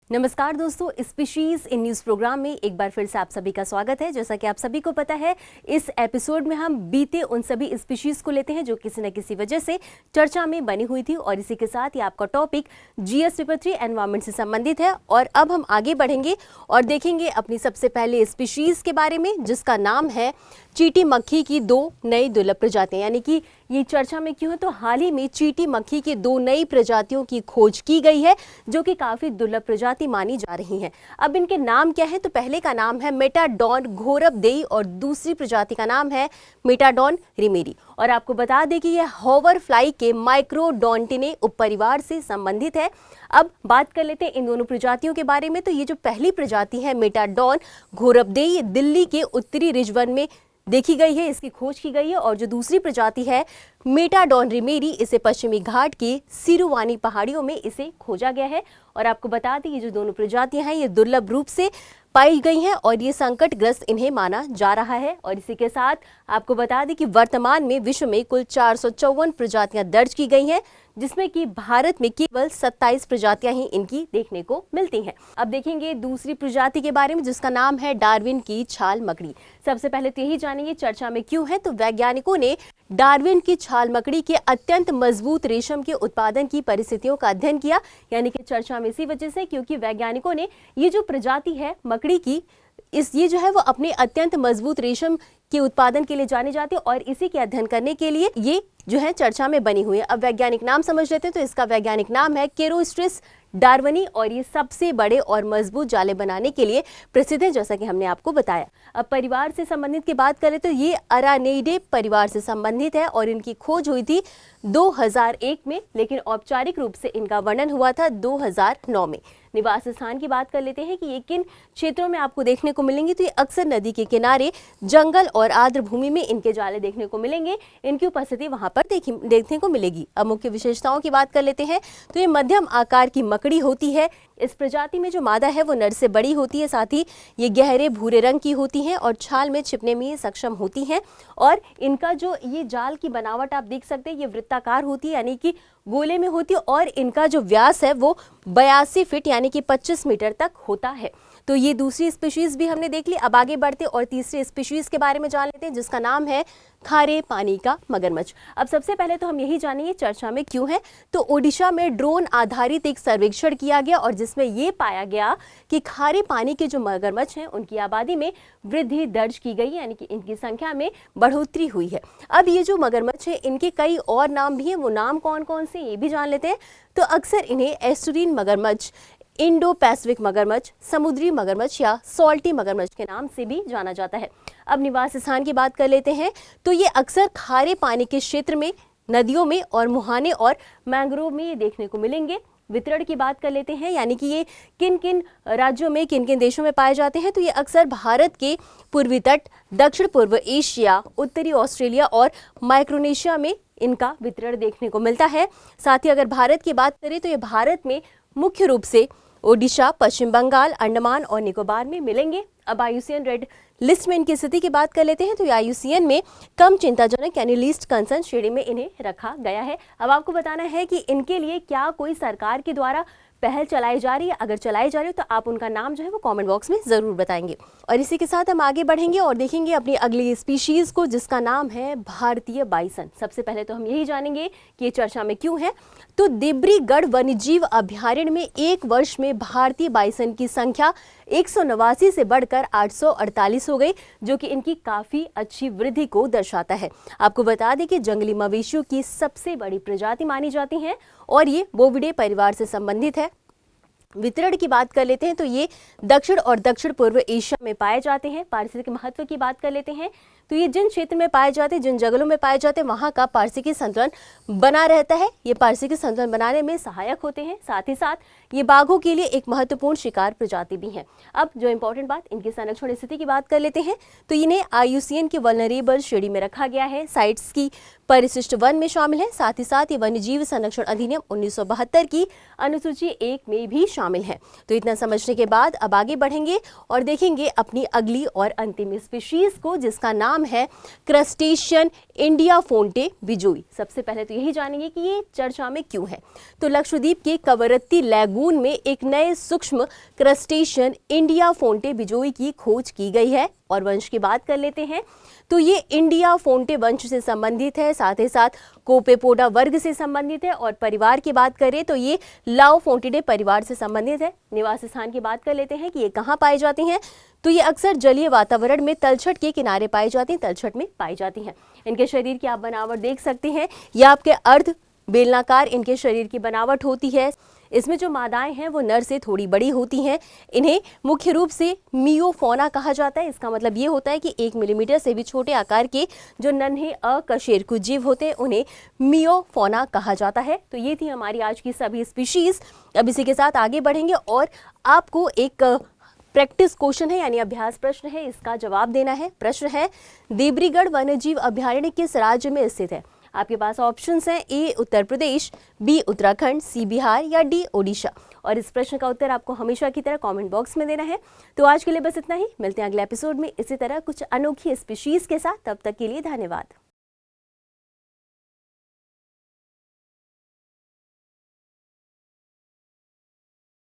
नमस्कार दोस्तों, species in news programme में एक बार फिर से आप सभी का स्वागत है। जैसा कि आप सभी को पता है, इस एपिसोड में हम बीते उन सभी स्पीशीज को लेते हैं जो किसी न किसी वजह से चर्चा में बनी हुई थी, और इसी के साथ ही आपका टॉपिक जीएस पेपर 3 एनवायरमेंट से संबंधित है। और अब हम आगे बढ़ेंगे और देखेंगे अपनी सबसे पहले स्पीशीज के बारे में, जिसका नाम है चींटी मक्खी की 2 नई दुर्लभ प्रजातियां। यानी कि ये चर्चा में क्यों है, तो हाल ही में चींटी मक्खी की 2 नई प्रजातियों की खोज की गई है जो कि काफी दुर्लभ प्रजाति मानी जा रही हैं। अब इनके नाम क्या है, तो पहले का नाम है मेटाडॉन घोरपदेई और दूसरी प्रजाति का नाम है मेटाडॉन रिमेरी। और आपको बता दें कि यह हॉवर फ्लाई के माइक्रोडोंटिने उपपरिवार से संबंधित है। अब बात कर लेते हैं इन दोनों प्रजातियों के बारे में। तो ये जो पहली प्रजाति है मेटाडॉन घोरपदेई, दिल्ली के उत्तरी रिजवन में देखी गई है, इसकी खोज की गई है। और जो दूसरी प्रजाति है मेटाडॉन रिमेरी, इसे पश्चिमी घाट के सिरुवानी पहाड़ियों में इसे खोजा गया है। और आपको बता दें ये जो दोनों प्रजातियां हैं ये दुर्लभ रूप से पाई गई हैं और ये संकटग्रस्त इन्हें माना जा रहा है। और इसी के साथ आपको बता दें कि वर्तमान में विश्व में कुल 454 प्रजातियां दर्ज की गई हैं, जिसमें कि भारत में केवल 27 प्रजातियां ही इनकी देखने को मिलती हैं। अब देखेंगे दूसरी प्रजाति के बारे में, जिसका नाम है डार्विन की छाल मकड़ी। सबसे पहले तो यही जानेंगे चर्चा में क्यों है। तो वैज्ञानिकों ने डार्विन की छाल मकड़ी के अत्यंत मजबूत रेशम के उत्पादन की परिस्थितियों का अध्ययन किया। यानी कि चर्चा में इसी वजह से क्योंकि वैज्ञानिकों ने ये जो प्रजाति है मकड़ी की, ये जो है वो अपने अत्यंत मजबूत रेशम के उत्पादन के लिए जानी जाती है, और इसी के अध्ययन करने के लिए ये जो है चर्चा में बनी हुई है। अब वैज्ञानिक नाम समझ लेते हैं। तो इसका वैज्ञानिक नाम है केरोस्ट्रिस डार्वनी, और ये सबसे बड़े और मजबूत जाले बनाने के लिए प्रसिद्ध है, जैसा कि हमने आपको बताया। अब परिवार से संबंधित की बात करें तो ये अरानेइडे परिवार से संबंधित है और इनकी खोज हुई थी 2001 में, लेकिन औपचारिक रूप से इनका वर्णन हुआ था 2009 में। निवास स्थान की बात कर लेते हैं कि ये किन क्षेत्रों में आपको देखने को मिलेंगी। तो ये अक्सर नदी के किनारे, जंगल और आर्द्र भूमि में इनके जाले देखने को मिलेंगे। इनकी उपस्थिति वहां पर देखने को मिलेगी। अब मुख्य विशेषताओं की बात कर लेते हैं। तो ये मध्यम आकार की मकड़ी होती है। इस प्रजाति में जो मादा है वो नर से बड़ी होती है, साथ ही ये गहरे भूरे रंग की होती हैं और छाल में छिपने में सक्षम होती हैं। और इनका जो ये जाल की बनावट आप देख सकते हैं, ये वृत्ताकार होती है, यानी कि गोले में होती है, और इनका जो व्यास है वो 82 फीट यानी कि 25 मीटर तक होता है। तो ये दूसरी स्पीशीज भी हमने देख ली। अब आगे बढ़ते और तीसरी स्पीशीज के बारे में जान लेते हैं, जिसका नाम है खारे पानी का मगरमच्छ। अब सबसे पहले तो हम यही जानेंगे चर्चा में क्यों है। तो ओडिशा में ड्रोन आधारित एक सर्वेक्षण किया गया और जिसमें ये पाया गया कि खारे पानी के जो मगरमच्छ हैं उनकी आबादी में वृद्धि दर्ज की गई, यानी कि इनकी संख्या में बढ़ोतरी हुई है। अब ये जो मगरमच्छ है इनके कई और नाम भी हैं, वो नाम कौन कौन से ये भी जान लेते हैं। तो अक्सर इन्हें एस्टुरीन मगरमच्छ, इंडो पैसिफिक मगरमच्छ, समुद्री मगरमच्छ या सॉल्टी मगरमच्छ के नाम से भी जाना जाता है। अब निवास स्थान की बात कर लेते हैं। तो ये अक्सर खारे पानी के क्षेत्र में, नदियों में और मुहाने और मैंग्रोव में ये देखने को मिलेंगे। वितरण की बात कर लेते हैं, यानी कि ये किन किन राज्यों में, किन किन देशों में पाए जाते हैं। तो ये अक्सर भारत के पूर्वी तट, दक्षिण पूर्व एशिया, उत्तरी ऑस्ट्रेलिया और माइक्रोनेशिया में इनका वितरण देखने को मिलता है। साथ ही अगर भारत की बात करें तो ये भारत में मुख्य रूप से ओडिशा, पश्चिम बंगाल, अंडमान और निकोबार में मिलेंगे। अब IUCN रेड लिस्ट में इनकी स्थिति की बात कर लेते हैं। तो IUCN में कम चिंताजनक यानी लीस्ट कंसर्न श्रेणी में इन्हें रखा गया है। अब आपको बताना है कि इनके लिए क्या कोई सरकार के द्वारा पहल चलाई जा रही है। अगर चलाई जा रही है तो आप उनका नाम जो है वो कमेंट बॉक्स में जरूर बताएंगे। और इसी के साथ हम आगे बढ़ेंगे और देखेंगे अपनी अगली स्पीशीज को, जिसका नाम है भारतीय बाइसन। सबसे पहले तो हम यही जानेंगे कि ये चर्चा में क्यों है। तो दिब्रीगढ़ वन्यजीव अभ्यारण्य में एक वर्ष में भारतीय बाइसन की संख्या 189 से बढ़कर 848 हो गई, जो कि इनकी काफी अच्छी वृद्धि को दर्शाता है। आपको बता दें कि जंगली मवेशियों की सबसे बड़ी प्रजाति मानी जाती हैं और ये बोविडे परिवार से संबंधित है। वितरण की बात कर लेते हैं। तो ये दक्षिण और दक्षिण पूर्व एशिया में पाए जाते हैं। पारिस्थितिक महत्व की बात कर लेते हैं। तो ये जिन क्षेत्र में पाए जाते हैं, जिन जंगलों में पाए जाते हैं, वहाँ का पारिस्थितिक संतुलन बना रहता है। ये पारिस्थितिक संतुलन बनाने में सहायक होते हैं। साथ ही साथ ये बाघों के लिए एक महत्वपूर्ण शिकार प्रजाति भी हैं। अब जो इंपॉर्टेंट बात, इनकी संरक्षण स्थिति की बात कर लेते हैं। तो इन्हें IUCN के वल्नरेबल श्रेणी में रखा गया है। साइट्स की परिशिष्ट वन में शामिल है। साथ ही साथ ये वन्यजीव संरक्षण अधिनियम 1972 की अनुसूची 1 में भी शामिल है। तो इतना समझने के बाद अब आगे बढ़ेंगे और देखेंगे अपनी अगली और अंतिम स्पीशीज को, जिसका नाम नाम है क्रस्टेशियन इंडियाफोंटे बिजोई। सबसे पहले तो यही जानेंगे कि ये चर्चा में क्यों है। तो लक्षद्वीप के कवरत्ती लैगून में एक नए सूक्ष्म क्रस्टेशियन इंडियाफोंटे बिजोई की खोज की गई है। और वंश की बात कर लेते हैं तो ये इंडियाफोंटे वंश से संबंधित है, साथ ही साथ कोपेपोडा वर्ग से संबंधित है। और परिवार की बात करें तो ये लाओफोंटिडे परिवार से संबंधित है। निवास स्थान की बात कर लेते हैं कि ये कहाँ पाई जाती हैं, तो ये अक्सर जलीय वातावरण में तलछट के किनारे पाई जाती हैं, तलछट में पाई जाती हैं। इनके शरीर की आप बनावट देख सकते हैं, यह आपके अर्ध बेलनाकार इनके शरीर की बनावट होती है। इसमें जो मादाएं हैं वो नर से थोड़ी बड़ी होती हैं। इन्हें मुख्य रूप से मियोफोना कहा जाता है। इसका मतलब ये होता है कि 1 मिलीमीटर से भी छोटे आकार के जो नन्हे अकशेरुकी जीव होते हैं उन्हें मियोफोना कहा जाता है। तो ये थी हमारी आज की सभी स्पीशीज। अब इसी के साथ आगे बढ़ेंगे और आपको एक प्रैक्टिस क्वेश्चन है यानी अभ्यास प्रश्न है, इसका जवाब देना है। प्रश्न है, देब्रीगढ़ वन्यजीव अभयारण्य किस राज्य में स्थित है? आपके पास ऑप्शंस हैं, ए उत्तर प्रदेश, बी उत्तराखंड, सी बिहार या डी ओडिशा। और इस प्रश्न का उत्तर आपको हमेशा की तरह कमेंट बॉक्स में देना है। तो आज के लिए बस इतना ही, मिलते हैं अगले एपिसोड में इसी तरह कुछ अनोखी स्पीशीज के साथ। तब तक के लिए धन्यवाद।